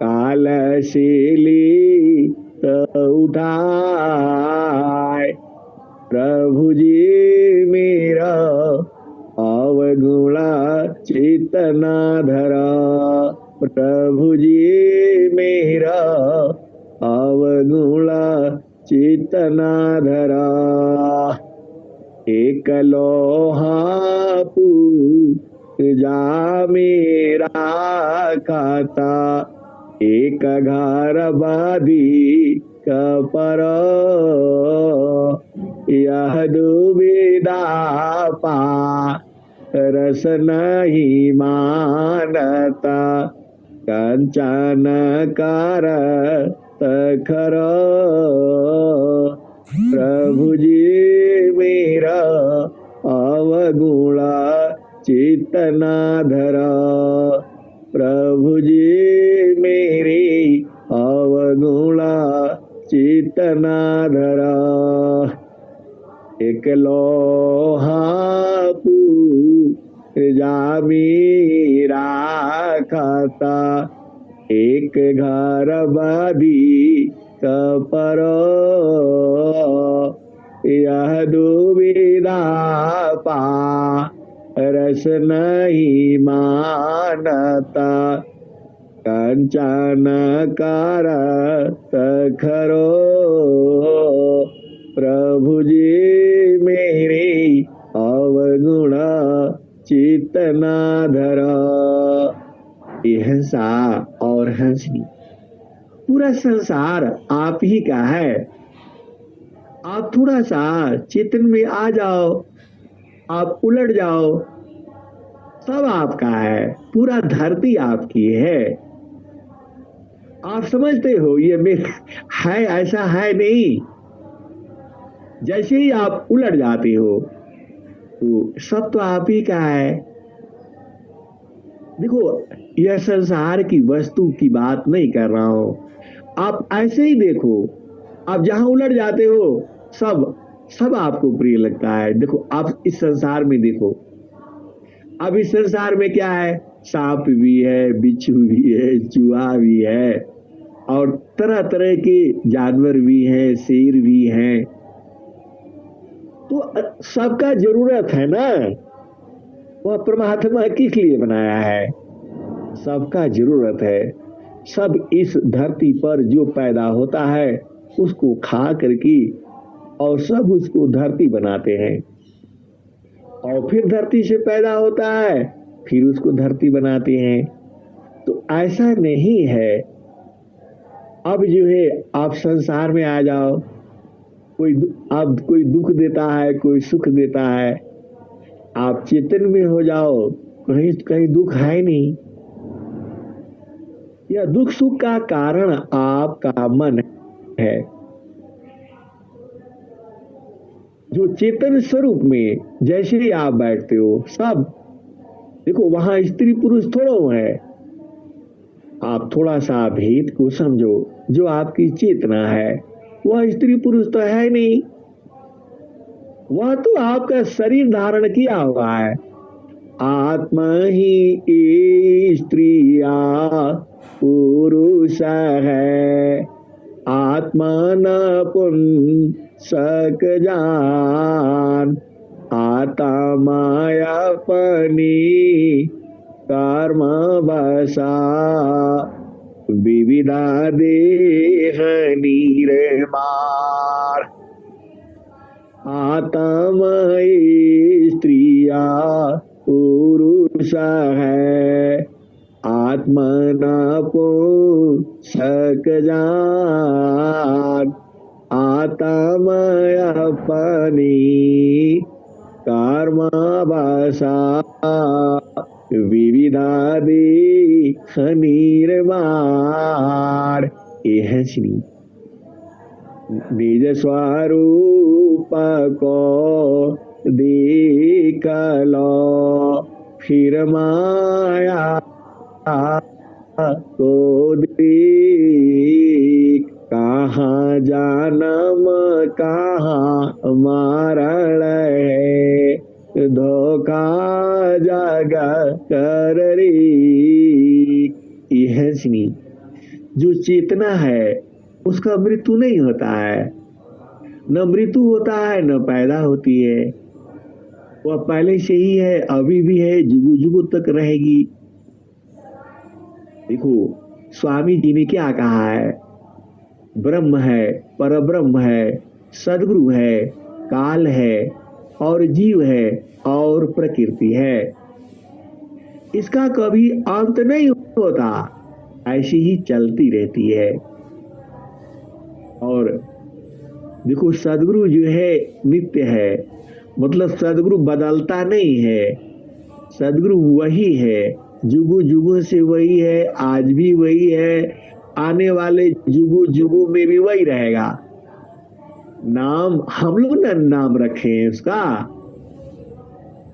काल से लेत उठाए। प्रभु जी मेरा अवगुण चेतना धरा, प्रभु जी मेरा अवगुण चेतना धरा। एक लोहा पूजा मेरा खाता, एक घर बादी कपर। यह दुविधा पा रस नहीं मानता, कंचन कर तखर। प्रभु जी मेरा अवगुण चेतना धरा, प्रभु जी मेरी अवगुण चेतना धरा। एक लोहा पूजा मेरा खाता, एक घर बादी कपर। यह दुविधा पा रस नहीं मानता, कंचन कर तखरो। प्रभु जी मेरी अवगुण चेतना धरा। हंसा और हंसनी, पूरा संसार आप ही का है। आप थोड़ा सा चेतन में आ जाओ, आप उलट जाओ, सब आपका है। पूरा धरती आपकी है। आप समझते हो ये मेरा है, ऐसा है नहीं। जैसे ही आप उलट जाते हो तो सब तो आप ही का है। देखो, यह संसार की वस्तु की बात नहीं कर रहा हूं, आप ऐसे ही देखो। आप जहां उलट जाते हो सब आपको प्रिय लगता है। देखो, आप इस संसार में देखो, अब इस संसार में क्या है? सांप भी है, बिच्छू भी है, चूहा भी है, और तरह तरह के जानवर भी हैं, शेर भी हैं। तो सबका जरूरत है ना। वह परमात्मा किस लिए बनाया है? सबका जरूरत है। सब इस धरती पर जो पैदा होता है उसको खा करके, और सब उसको धरती बनाते हैं, और फिर धरती से पैदा होता है, फिर उसको धरती बनाते हैं। तो ऐसा नहीं है। अब जो है आप संसार में आ जाओ, अब कोई दुख देता है, कोई सुख देता है, आप चेतन में हो जाओ, कहीं कहीं दुख है नहीं। यह दुख सुख का कारण आपका मन है। जो चेतन स्वरूप में जैसे ही आप बैठते हो सब, देखो वहां स्त्री पुरुष थोड़ा है, आप थोड़ा सा भेद को समझो। जो आपकी चेतना है वह स्त्री पुरुष तो है नहीं, वह तो आपका शरीर धारण किया हुआ है। आत्मा ही स्त्रिया पुरुष है, आत्मा न पुन सक जान, आता माया पनी कर्म बसा, विविधा देह निर्माण। आत्मयी स्त्रिया पुरुष है, आत्मना पुंसक जान, आत्मय अपनी कर्म बसा, विविधा देह निर्माण। ये है श्री निज स्वरूप को देख लो, फिर माया को देख, कहाँ जन्म कहाँ मरण है, धोखा जग कर रे। यह सुनी, जो चेतना है उसका मृत्यु नहीं होता है, न मृत्यु होता है न पैदा होती है, वह पहले से ही है, अभी भी है, जुगु जुगु तक रहेगी। देखो स्वामी जी ने क्या कहा है, ब्रह्म है, परब्रह्म है, सदगुरु है, काल है और जीव है और प्रकृति है, इसका कभी अंत नहीं होता, ऐसी ही चलती रहती है। और देखो सदगुरु जो है नित्य है, मतलब सदगुरु बदलता नहीं है, सदगुरु वही है, जुगु जुगु से वही है, आज भी वही है, आने वाले जुगु जुगु में भी वही रहेगा। नाम हम लोग ना नाम रखे हैं उसका,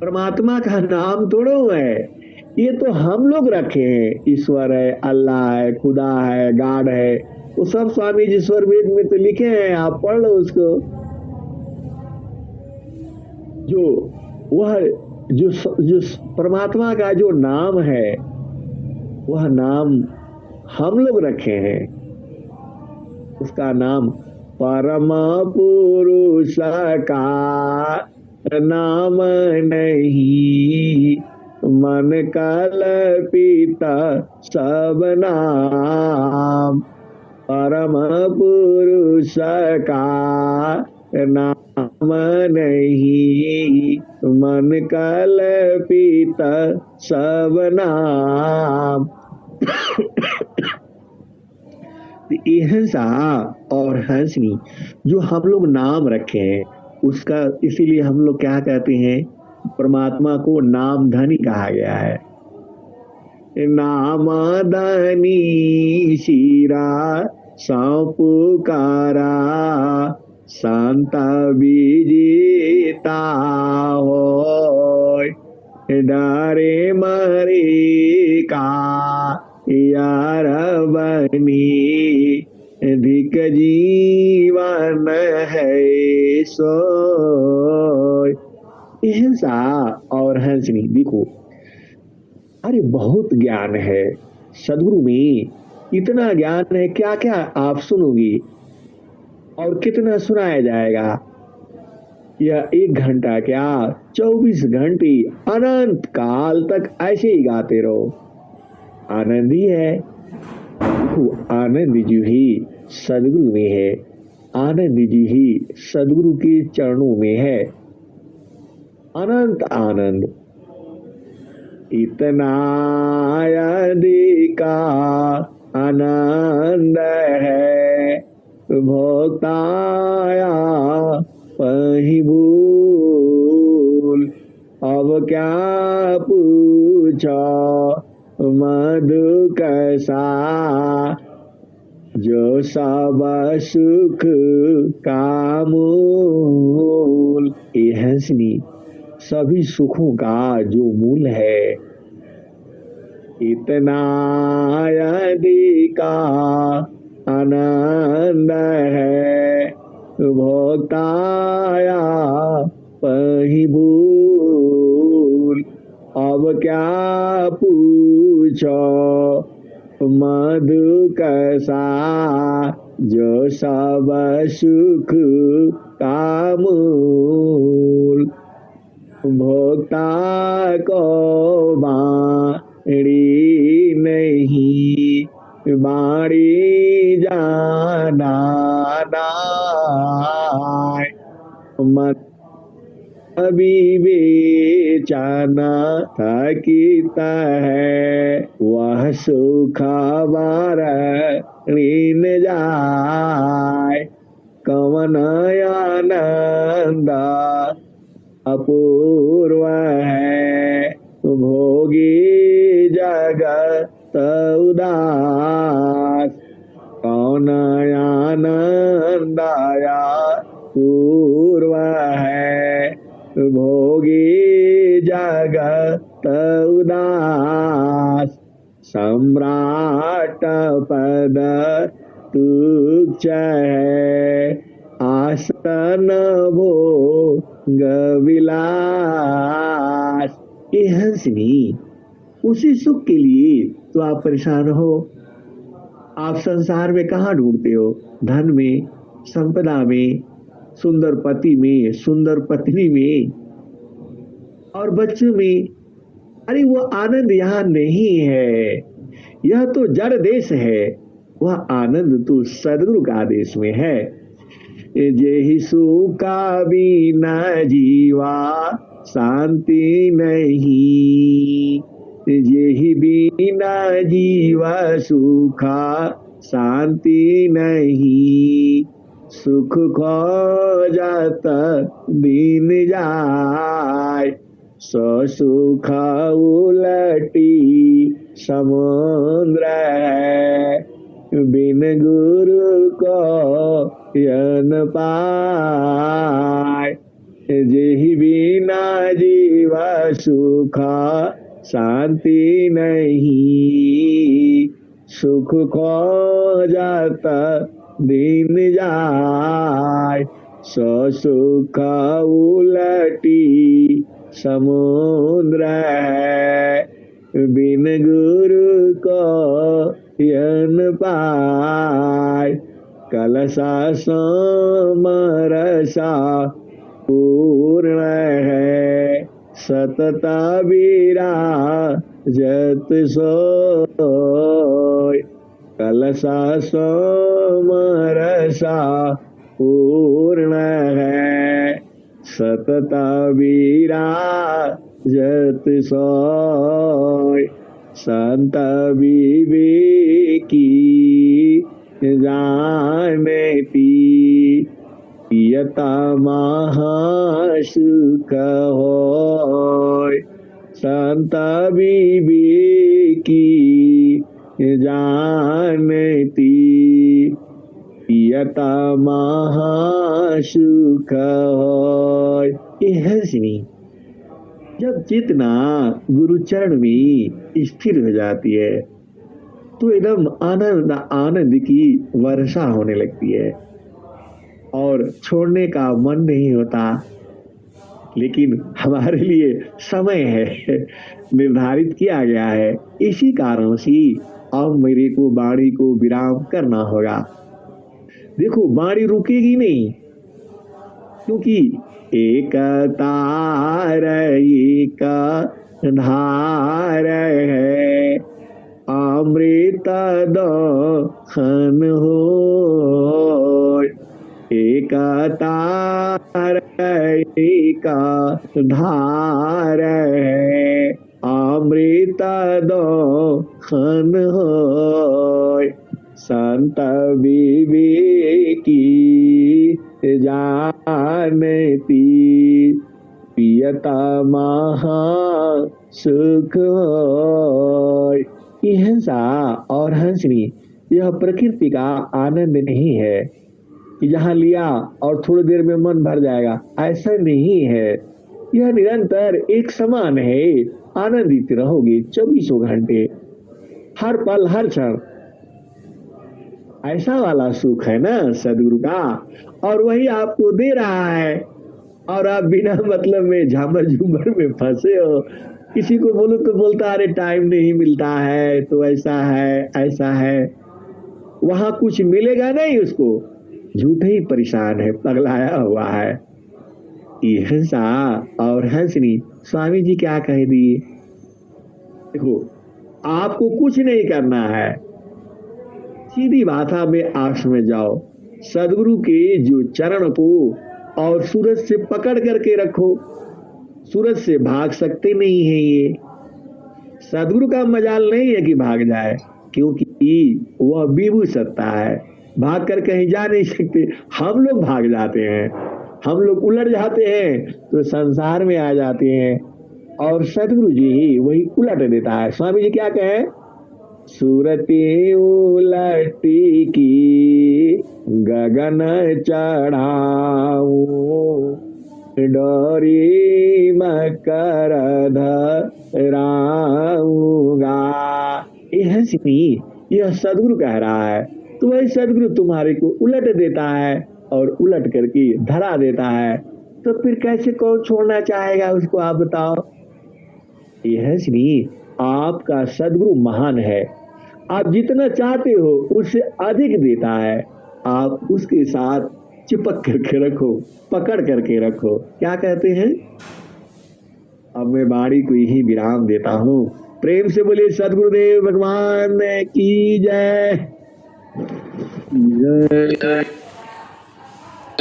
परमात्मा का नाम थोड़ो है, ये तो हम लोग रखे हैं। ईश्वर है, अल्लाह है, खुदा है, गाड है, वो सब स्वामी जी ईश्वर वेद में तो लिखे हैं, आप पढ़ लो उसको। जो वह जो परमात्मा का जो नाम है वह नाम हम लोग रखे हैं, उसका नाम परम पुरुष का नाम नहीं, मन कल्पित सब नाम, परम पुरुष का नाम नहीं, मन कल्पित सब नाम। हंसा और हंसनी जो हम लोग नाम रखे हैं उसका, इसीलिए हम लोग क्या कहते हैं, परमात्मा को नाम धनी कहा गया है। नाम धनी शीरा सपुकारा, शांता विजेता हो, डरे मरे का यार बनी, धिक जीवन है सो। हिंसा और हंसनी, देखो अरे बहुत ज्ञान है सदगुरु में, इतना ज्ञान है, क्या क्या आप सुनोगी और कितना सुनाया जाएगा। यह 1 घंटा क्या 24 घंटे अनंत काल तक ऐसे ही गाते रहो, आनंद ही है। देखो आनंद जो ही सदगुरु में है, आनंद जी ही सदगुरु के चरणों में है, अनंत आनंद। इतना अधिका आनंद है, भोक्ताया वही भूल, अब क्या पूछो मधु कैसा, जो सब सुख का मूल। ये हंसनी, सभी सुखों का जो मूल है, इतना यदि का आनंद है, भोक्ताया पही भूल। अब क्या पूछो मधु कसा, जो सब सुख का मूल। भोक्ता को बाड़ी नहीं, बाड़ी जाना नाय। मन अभी बेचाना थकीता है, वह सुख बार ऋण जाय। कवन आनंद अपूर्व है, भोगी जगत उदास। कौन आनंद पूर्व है, भोगी जगत उदास। सम्राट पद तुच्छ है, आसन भोग विलास। ये हंसनी, उसी सुख के लिए तो आप परेशान हो। आप संसार में कहाँ ढूंढते हो? धन में, संपदा में, सुंदर पति में, सुंदर पत्नी में और बच्चों में। अरे वो आनंद यहाँ नहीं है, यह तो जड़ देश है। वह आनंद तो सदगुरु का आदेश में है। जेहि सुखा बिना जीवा शांति नहीं, जेहि बिना जीवा सुखा शांति नहीं। सुख खोजत दिन जाय, सो सुख उलटी समुद्र है। बिन गुरु को यन पाय, जेहि बिना जीवा सुख शांति नहीं। सुख खोजत दिन जाय, सो सुख उलटी समुद्र है। बिन गुरु को यन पाय, कलसा समरसा पूर्ण है। सतत विराजत सोय, कलसा समरसा पूर्ण है। सतत विराजत सोय। संत विवेकी जानती, पियता महासुख होय। संत विवेकी जानती, पियता महासुख होय। ये हंसनी, जब चेतना गुरु चरण में स्थिर हो जाती है तो एकदम आनंद आनंद की वर्षा होने लगती है और छोड़ने का मन नहीं होता। लेकिन हमारे लिए समय है, निर्धारित किया गया है। इसी कारण से अब मेरे को वाणी को विराम करना होगा। देखो, वाणी रुकेगी नहीं, क्योंकि एक तार एक धार है, अमृत दहन हो। एक तार एक धार है, अमृत दहन हो। संत विवेकी जानती, पियता महा सुख होय। ये हंसा और हंसनी यह प्रकृति का आनंद नहीं है कि जहां लिया और थोड़ी देर में मन भर जाएगा, ऐसा नहीं है। यह निरंतर एक समान है। आनंदित रहोगे 24 घंटे, हर पल हर क्षण। ऐसा वाला सुख है ना सदगुरु का, और वही आपको दे रहा है। और आप बिना मतलब में झामर झूमर में फंसे हो। किसी को बोलो तो बोलता अरे टाइम नहीं मिलता है, तो ऐसा है। वहां कुछ मिलेगा नहीं उसको, झूठे ही परेशान है, पगलाया हुआ है। ये हंसा और हंसनी स्वामी जी क्या कह दिए। देखो, आपको कुछ नहीं करना है, सीधी भाषा में आस में जाओ, सदगुरु के जो चरण को और सूरज से पकड़ करके रखो। सूरज से भाग सकते नहीं है ये, सदगुरु का मजाल नहीं है कि भाग जाए, क्योंकि वह विभु सत्ता है, भाग कर कहीं जा नहीं सकते। हम लोग भाग जाते हैं, हम लोग उलट जाते हैं तो संसार में आ जाते हैं, और सदगुरु जी ही वही उलट देता है। स्वामी जी क्या कहे, सूरती उलटी की गगन चढ़ाऊं, डोरी मकर धराऊंगा। यह हंसनी, यह सदगुरु कह रहा है। तो वही सदगुरु तुम्हारे को उलट देता है और उलट करके धरा देता है। तो फिर कैसे कौन छोड़ना चाहेगा उसको, आप बताओ। यह हंसनी, आपका सदगुरु महान है। आप जितना चाहते हो उससे अधिक देता है। आप उसके साथ चिपक करके रखो, पकड़ करके रखो। क्या कहते हैं। अब मैं वाणी को यही विराम देता हूँ। प्रेम से बोलिए सदगुरुदेव भगवान की जय। जय।